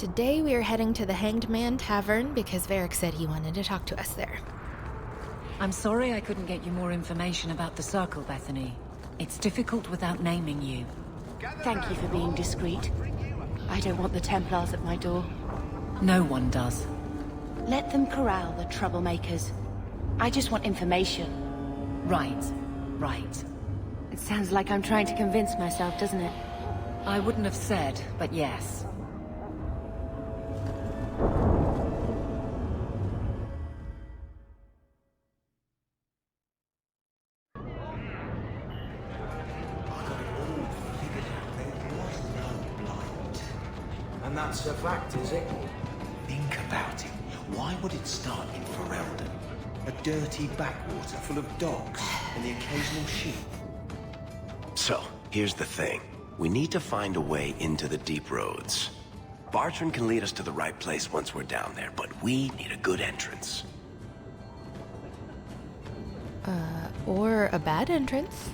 Today we are heading to the Hanged Man Tavern because Varric said he wanted to talk to us there. I'm sorry I couldn't get you more information about the Circle, Bethany. It's difficult without naming you. Thank you for being discreet. I don't want the Templars at my door. No one does. Let them corral the troublemakers. I just want information. Right. It sounds like I'm trying to convince myself, doesn't it? I wouldn't have said, but yes. And that's a fact, is it? Think about it. Why would it start in Ferelden? A dirty backwater full of dogs and the occasional sheep. So, here's the thing. We need to find a way into the deep roads. Bartrand can lead us to the right place once we're down there, but we need a good entrance. Or a bad entrance?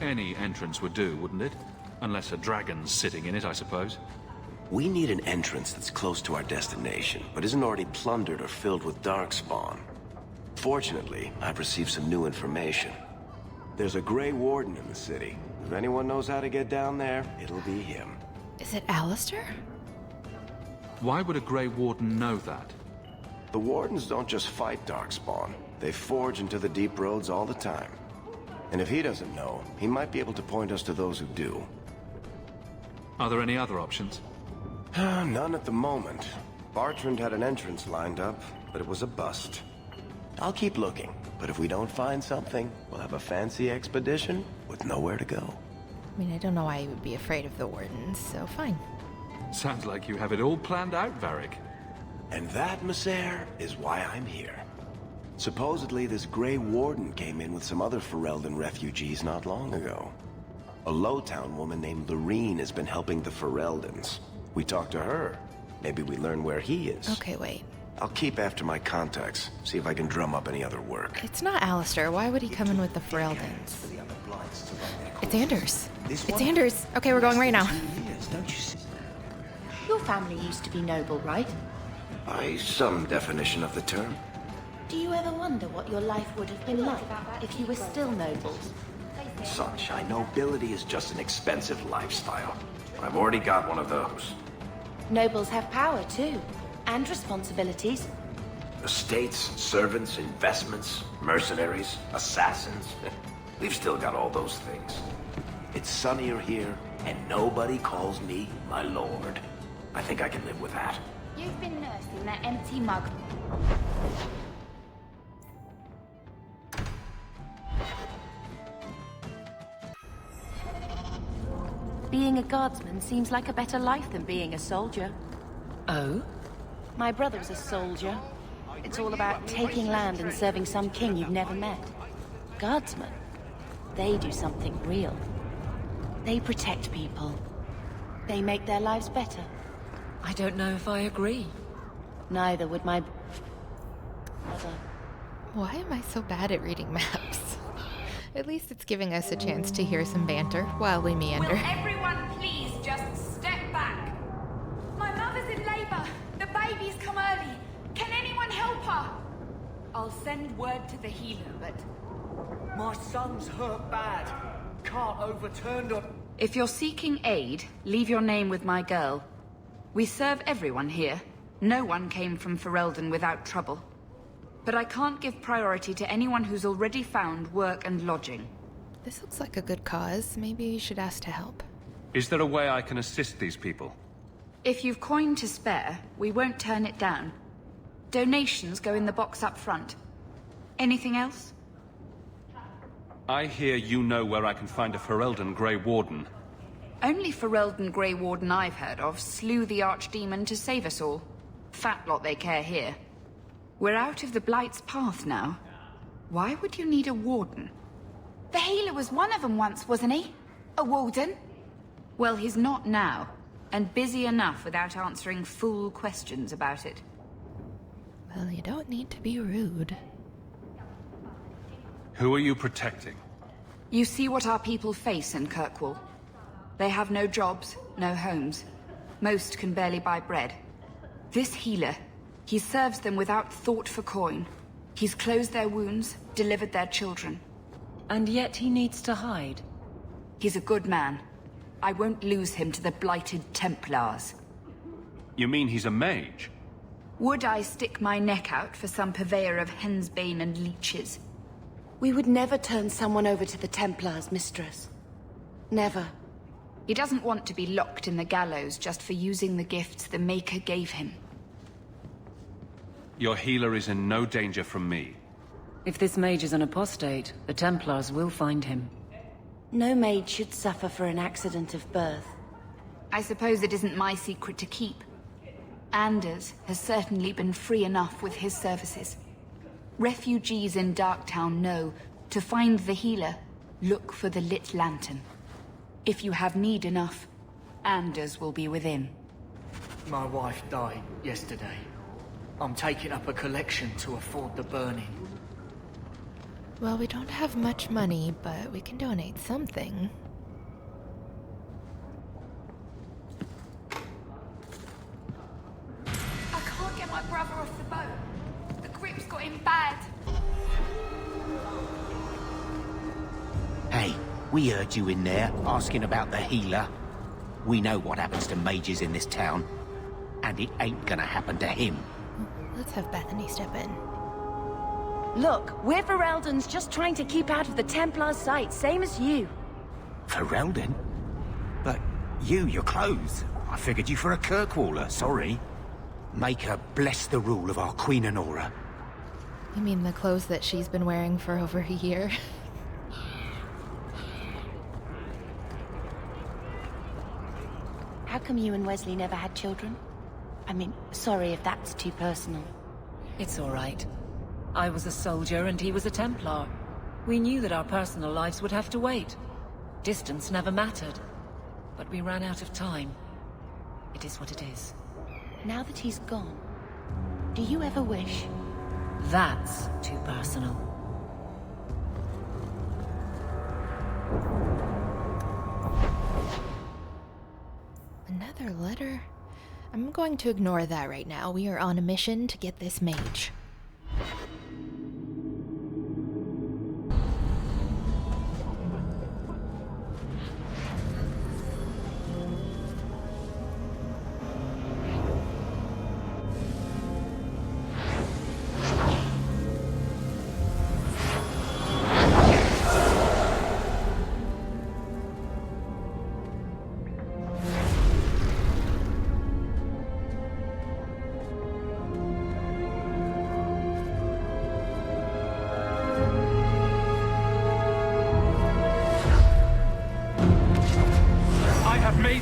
Any entrance would do, wouldn't it? Unless a dragon's sitting in it, I suppose. We need an entrance that's close to our destination, but isn't already plundered or filled with darkspawn. Fortunately, I've received some new information. There's a Grey Warden in the city. If anyone knows how to get down there, it'll be him. Is it Alistair? Why would a Grey Warden know that? The Wardens don't just fight darkspawn. They forge into the deep roads all the time. And if he doesn't know, he might be able to point us to those who do. Are there any other options? None at the moment. Bartrand had an entrance lined up, but it was a bust. I'll keep looking, but if we don't find something, we'll have a fancy expedition with nowhere to go. I mean, I don't know why you would be afraid of the Wardens, so fine. Sounds like you have it all planned out, Varric. And that, Messer, is why I'm here. Supposedly, this Grey Warden came in with some other Ferelden refugees not long ago. A Lowtown woman named Lorene has been helping the Fereldans. We talked to her. Maybe we learn where he is. Okay, wait. I'll keep after my contacts, see if I can drum up any other work. It's not Alistair. Why would he come in with the Fereldans? It's Anders. It's Anders. Okay, we're going right now. Your family used to be noble, right? By some definition of the term. Do you ever wonder what your life would have been like if you were still nobles? Sunshine, nobility is just an expensive lifestyle. I've already got one of those. Nobles have power, too. And responsibilities. Estates, servants, investments, mercenaries, assassins. We've still got all those things. It's sunnier here, and nobody calls me my lord. I think I can live with that. You've been nursed in that empty mug. Being a guardsman seems like a better life than being a soldier. Oh? My brother was a soldier. It's all about taking land and serving some king you've never met. Guardsmen, they do something real. They protect people. They make their lives better. I don't know if I agree. Neither would my brother. Why am I so bad at reading maps? At least it's giving us a chance to hear some banter while we meander. Will everyone please just step back? My mother's in labor. The baby's come early. Can anyone help her? I'll send word to the healer, but... My son's hurt bad. Can't overturn them. If you're seeking aid, leave your name with my girl. We serve everyone here. No one came from Ferelden without trouble. But I can't give priority to anyone who's already found work and lodging. This looks like a good cause. Maybe you should ask to help. Is there a way I can assist these people? If you've coin to spare, we won't turn it down. Donations go in the box up front. Anything else? I hear you know where I can find a Ferelden Grey Warden. Only Ferelden Grey Warden I've heard of slew the Archdemon to save us all. Fat lot they care here. We're out of the Blight's path now. Why would you need a warden? The healer was one of them once, wasn't he? A warden? Well, he's not now, and busy enough without answering fool questions about it. Well, you don't need to be rude. Who are you protecting? You see what our people face in Kirkwall. They have no jobs, no homes. Most can barely buy bread. This healer, he serves them without thought for coin. He's closed their wounds, delivered their children. And yet he needs to hide. He's a good man. I won't lose him to the blighted Templars. You mean he's a mage? Would I stick my neck out for some purveyor of hensbane and leeches? We would never turn someone over to the Templars, mistress. Never. He doesn't want to be locked in the gallows just for using the gifts the Maker gave him. Your healer is in no danger from me. If this mage is an apostate, the Templars will find him. No mage should suffer for an accident of birth. I suppose it isn't my secret to keep. Anders has certainly been free enough with his services. Refugees in Darktown know, to find the healer, look for the lit lantern. If you have need enough, Anders will be within. My wife died yesterday. I'm taking up a collection to afford the burning. Well, we don't have much money, but we can donate something. I can't get my brother off the boat. The grip's got him bad. Hey, we heard you in there asking about the healer. We know what happens to mages in this town, and it ain't gonna happen to him. Let's have Bethany step in. Look, we're Ferelden's just trying to keep out of the Templar's sight, same as you. Ferelden? But your clothes. I figured you for a Kirkwaller, sorry. Make her bless the rule of our Queen Honora. You mean the clothes that she's been wearing for over a year? How come you and Wesley never had children? I mean, sorry if that's too personal. It's all right. I was a soldier and he was a Templar. We knew that our personal lives would have to wait. Distance never mattered. But we ran out of time. It is what it is. Now that he's gone, do you ever wish? That's too personal. Another letter? I'm going to ignore that right now. We are on a mission to get this mage.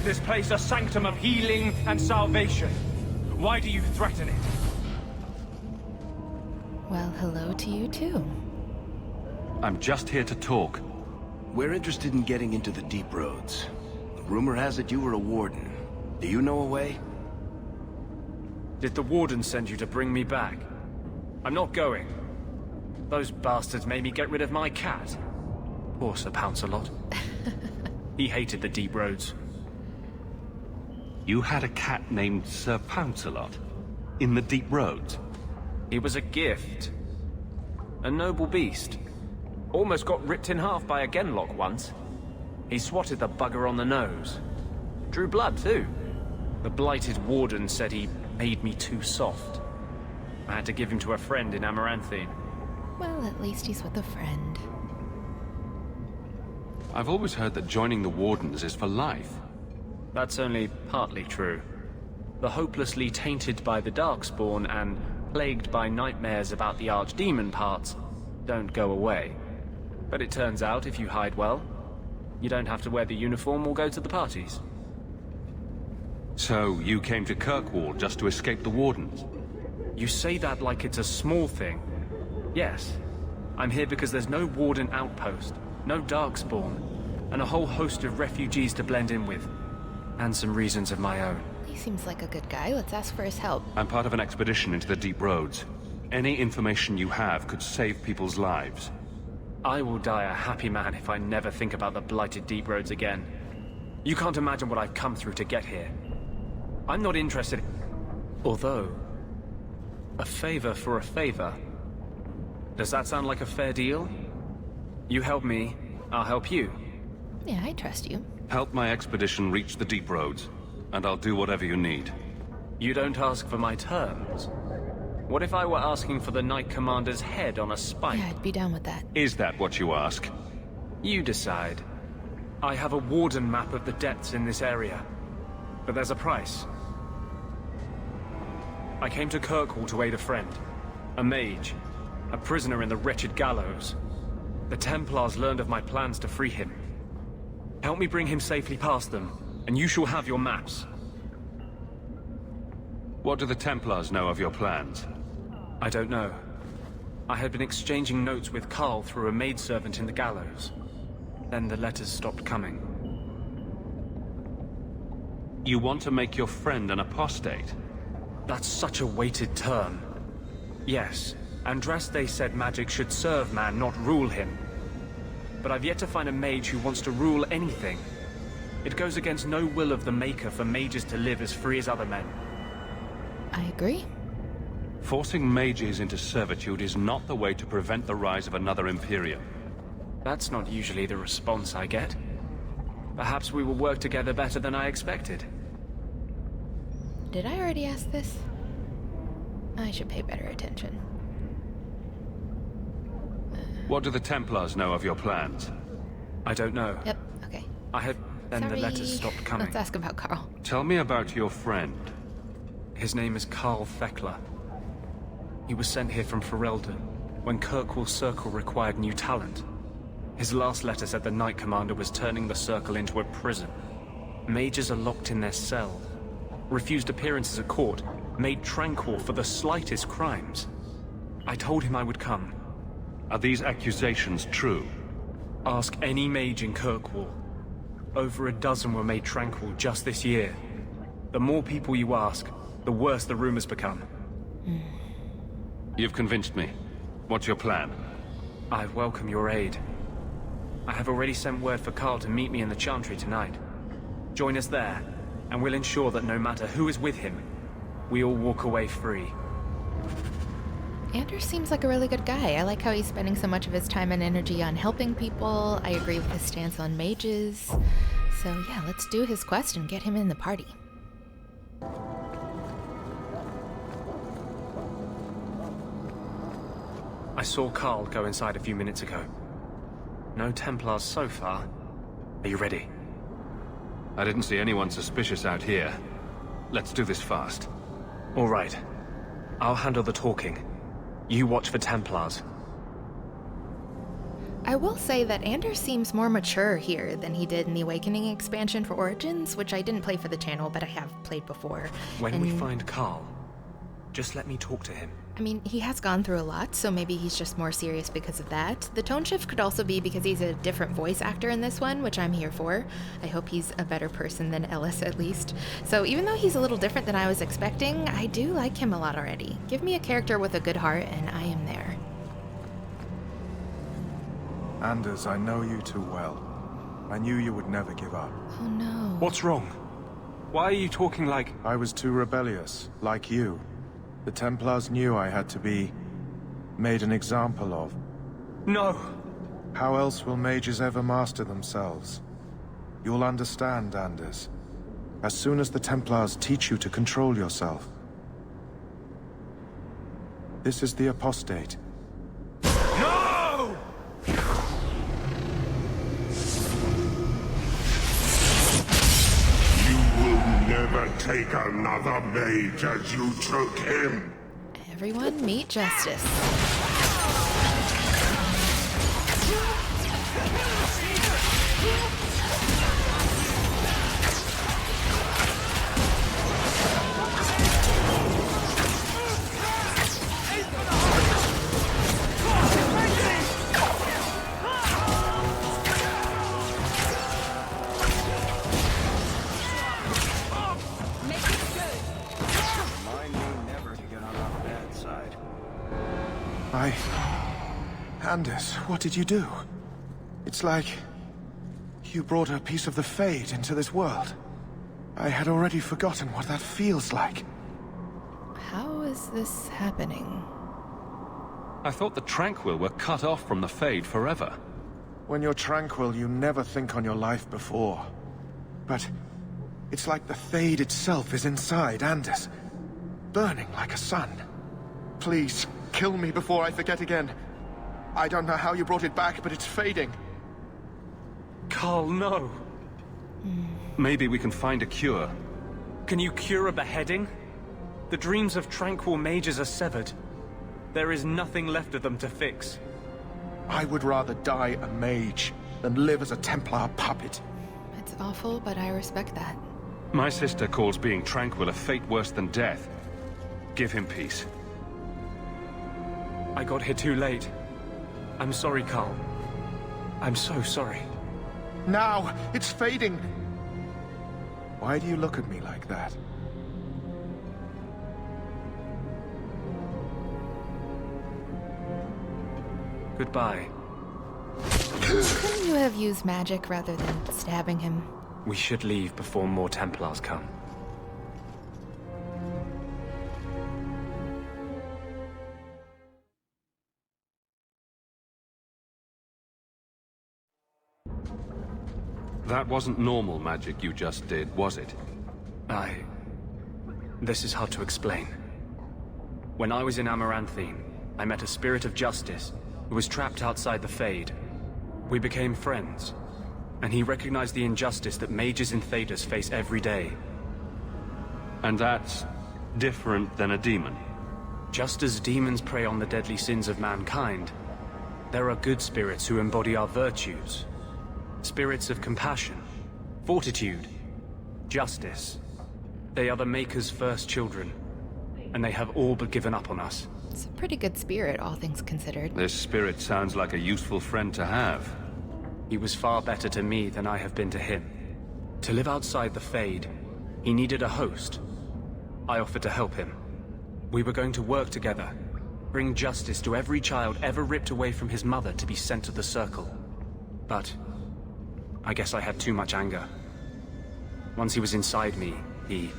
This place a sanctum of healing and salvation. Why do you threaten it? Well, hello to you too. I'm just here to talk. We're interested in getting into the deep roads. Rumor has it you were a warden. Do you know a way? Did the warden send you to bring me back? I'm not going. Those bastards made me get rid of my cat. Poor Sir Pouncelot. He hated the deep roads. You had a cat named Sir Pouncelot? In the deep roads? He was a gift. A noble beast. Almost got ripped in half by a genlock once. He swatted the bugger on the nose. Drew blood, too. The blighted warden said he made me too soft. I had to give him to a friend in Amaranthine. Well, at least he's with a friend. I've always heard that joining the Wardens is for life. That's only partly true. The hopelessly tainted by the Darkspawn and plagued by nightmares about the Archdemon parts don't go away. But it turns out if you hide well, you don't have to wear the uniform or go to the parties. So, you came to Kirkwall just to escape the Wardens? You say that like it's a small thing. Yes. I'm here because there's no Warden outpost, no Darkspawn, and a whole host of refugees to blend in with. And some reasons of my own. He seems like a good guy. Let's ask for his help. I'm part of an expedition into the deep roads. Any information you have could save people's lives. I will die a happy man if I never think about the blighted deep roads again. You can't imagine what I've come through to get here. I'm not interested. Although, a favor for a favor. Does that sound like a fair deal? You help me, I'll help you. Yeah, I trust you. Help my expedition reach the deep roads, and I'll do whatever you need. You don't ask for my terms. What if I were asking for the Knight Commander's head on a spike? Yeah, I'd be down with that. Is that what you ask? You decide. I have a Warden map of the depths in this area. But there's a price. I came to Kirkwall to aid a friend. A mage. A prisoner in the wretched gallows. The Templars learned of my plans to free him. Help me bring him safely past them, and you shall have your maps. What do the Templars know of your plans? I don't know. I had been exchanging notes with Carl through a maidservant in the gallows. Then the letters stopped coming. You want to make your friend an apostate? That's such a weighted term. Yes, Andraste said magic should serve man, not rule him. But I've yet to find a mage who wants to rule anything. It goes against no will of the Maker for mages to live as free as other men. I agree. Forcing mages into servitude is not the way to prevent the rise of another Imperium. That's not usually the response I get. Perhaps we will work together better than I expected. Did I already ask this? I should pay better attention. What do the Templars know of your plans? I don't know. Yep, okay. Then Sorry. the letters stopped coming. Let's ask about Carl. Tell me about your friend. His name is Carl Thekla. He was sent here from Ferelden when Kirkwall Circle required new talent. His last letter said the Knight Commander was turning the Circle into a prison. Mages are locked in their cells, refused appearances at court, made tranquil for the slightest crimes. I told him I would come. Are these accusations true? Ask any mage in Kirkwall. Over a dozen were made tranquil just this year. The more people you ask, the worse the rumors become. You've convinced me. What's your plan? I welcome your aid. I have already sent word for Carl to meet me in the Chantry tonight. Join us there, and we'll ensure that no matter who is with him, we all walk away free. Anders seems like a really good guy. I like how he's spending so much of his time and energy on helping people. I agree with his stance on mages. So yeah, let's do his quest and get him in the party. I saw Carl go inside a few minutes ago. No Templars so far. Are you ready? I didn't see anyone suspicious out here. Let's do this fast. All right. I'll handle the talking. You watch for Templars. I will say that Anders seems more mature here than he did in the Awakening expansion for Origins, which I didn't play for the channel, but I have played before. When we find Carl, just let me talk to him. I mean, he has gone through a lot, so maybe he's just more serious because of that. The tone shift could also be because he's a different voice actor in this one, which I'm here for. I hope he's a better person than Ellis, at least. So even though he's a little different than I was expecting, I do like him a lot already. Give me a character with a good heart, and I am there. Anders, I know you too well. I knew you would never give up. Oh no. What's wrong? Why are you talking like... I was too rebellious, like you. The Templars knew I had to be made an example of. No! How else will mages ever master themselves? You'll understand, Anders. As soon as the Templars teach you to control yourself. This is the apostate. No! Never take another mage as you took him. Everyone meet Justice. Anders, what did you do? It's like... you brought a piece of the Fade into this world. I had already forgotten what that feels like. How is this happening? I thought the Tranquil were cut off from the Fade forever. When you're tranquil, you never think on your life before. But it's like the Fade itself is inside Anders, burning like a sun. Please, kill me before I forget again. I don't know how you brought it back, but it's fading. Carl, no. Maybe we can find a cure. Can you cure a beheading? The dreams of tranquil mages are severed. There is nothing left of them to fix. I would rather die a mage than live as a Templar puppet. It's awful, but I respect that. My sister calls being tranquil a fate worse than death. Give him peace. I got here too late. I'm sorry, Carl. I'm so sorry. Now! It's fading! Why do you look at me like that? Goodbye. Couldn't you have used magic rather than stabbing him? We should leave before more Templars come. That wasn't normal magic you just did, was it? This is hard to explain. When I was in Amaranthine, I met a spirit of justice who was trapped outside the Fade. We became friends, and he recognized the injustice that mages in Thedas face every day. And that's different than a demon? Just as demons prey on the deadly sins of mankind, there are good spirits who embody our virtues. Spirits of compassion, fortitude, justice. They are the Maker's first children, and they have all but given up on us. It's a pretty good spirit, all things considered. This spirit sounds like a useful friend to have. He was far better to me than I have been to him. To live outside the Fade, he needed a host. I offered to help him. We were going to work together, bring justice to every child ever ripped away from his mother to be sent to the Circle. But I guess I had too much anger. Once he was inside me, he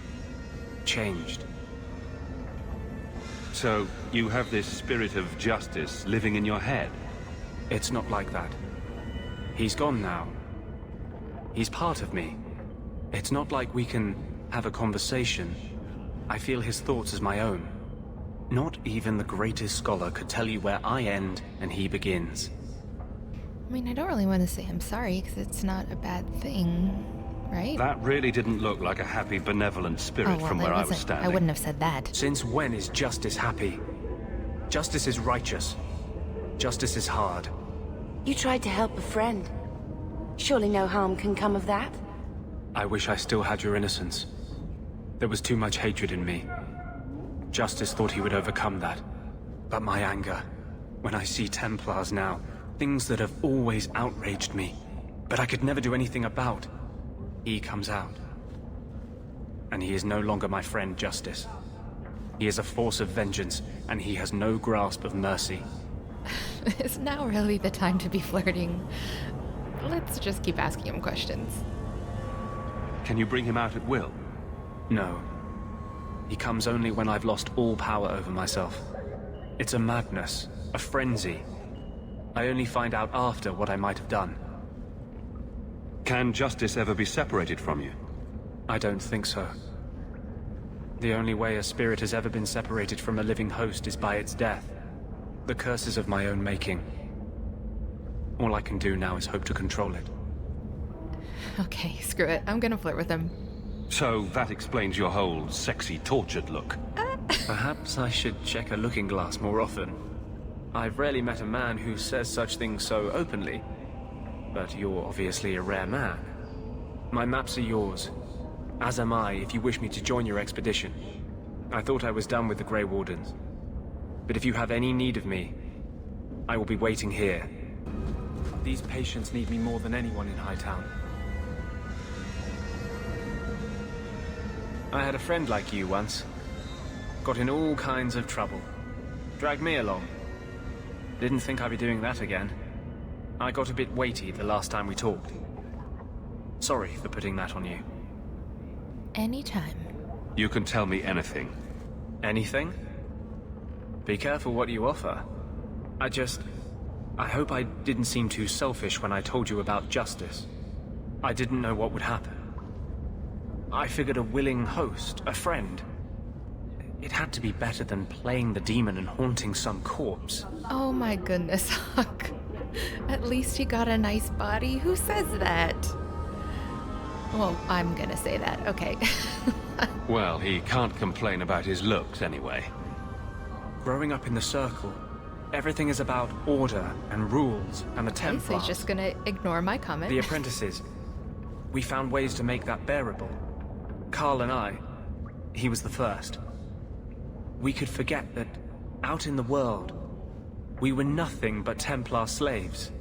changed. So, you have this spirit of justice living in your head? It's not like that. He's gone now. He's part of me. It's not like we can have a conversation. I feel his thoughts as my own. Not even the greatest scholar could tell you where I end and he begins. I mean, I don't really want to say I'm sorry, because it's not a bad thing, right? That really didn't look like a happy, benevolent spirit from where I was standing. I wouldn't have said that. Since when is justice happy? Justice is righteous. Justice is hard. You tried to help a friend. Surely no harm can come of that? I wish I still had your innocence. There was too much hatred in me. Justice thought he would overcome that. But my anger, when I see Templars now, things that have always outraged me, but I could never do anything about, he comes out. And he is no longer my friend, Justice. He is a force of vengeance, and he has no grasp of mercy. Is now really the time to be flirting? Let's just keep asking him questions. Can you bring him out at will? No. He comes only when I've lost all power over myself. It's a madness, a frenzy. I only find out after what I might have done. Can justice ever be separated from you? I don't think so. The only way a spirit has ever been separated from a living host is by its death. The curses of my own making. All I can do now is hope to control it. Okay, screw it. I'm gonna flirt with him. So that explains your whole sexy, tortured look. Perhaps I should check a looking glass more often. I've rarely met a man who says such things so openly. But you're obviously a rare man. My maps are yours. As am I, if you wish me to join your expedition. I thought I was done with the Grey Wardens. But if you have any need of me, I will be waiting here. These patients need me more than anyone in Hightown. I had a friend like you once. Got in all kinds of trouble. Dragged me along. Didn't think I'd be doing that again. I got a bit weighty the last time we talked. Sorry for putting that on you. Anytime. You can tell me anything. Anything? Be careful what you offer. I hope I didn't seem too selfish when I told you about justice. I didn't know what would happen. I figured a willing host, a friend. It had to be better than playing the demon and haunting some corpse. Oh my goodness, Hawke. At least he got a nice body. Who says that? Well, I'm gonna say that, okay. Well, he can't complain about his looks anyway. Growing up in the Circle, everything is about order and rules and the Okay, Templars. so he's just gonna ignore my comment. The apprentices. We found ways to make that bearable. Carl and I, he was the first. We could forget that out in the world, we were nothing but Templar slaves.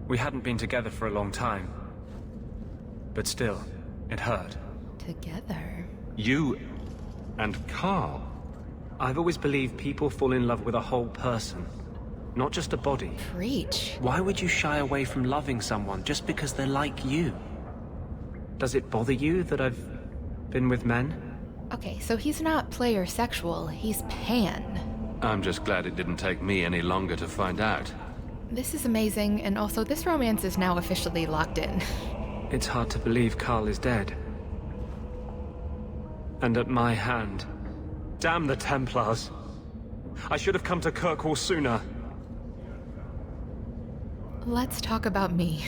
We hadn't been together for a long time. But still, it hurt. Together? You and Carl? I've always believed people fall in love with a whole person, not just a body. Preach. Why would you shy away from loving someone just because they're like you? Does it bother you that I've been with men? Okay, so he's not player sexual, he's pan. I'm just glad it didn't take me any longer to find out. This is amazing, and also this romance is now officially locked in. It's hard to believe Carl is dead. And at my hand. Damn the Templars. I should have come to Kirkwall sooner. Let's talk about me.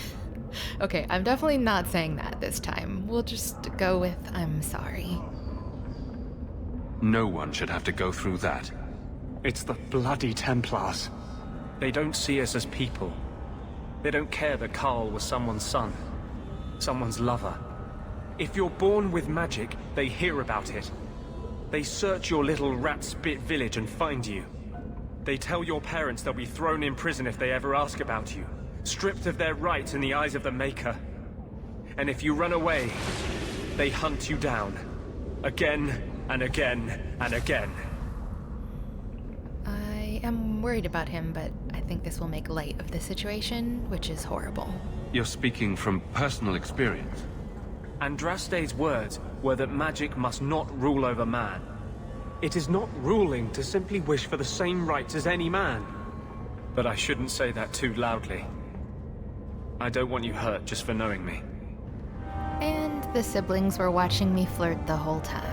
Okay, I'm definitely not saying that this time. We'll just go with I'm sorry. No one should have to go through that. It's the bloody Templars. They don't see us as people. They don't care that Carl was someone's son. Someone's lover. If you're born with magic, they hear about it. They search your little rat-spit village and find you. They tell your parents they'll be thrown in prison if they ever ask about you, stripped of their rights in the eyes of the Maker. And if you run away, they hunt you down. Again and again and again. I am worried about him, but I think this will make light of the situation, which is horrible. You're speaking from personal experience. Andraste's words were that magic must not rule over man. It is not ruling to simply wish for the same rights as any man. But I shouldn't say that too loudly. I don't want you hurt just for knowing me. And the siblings were watching me flirt the whole time.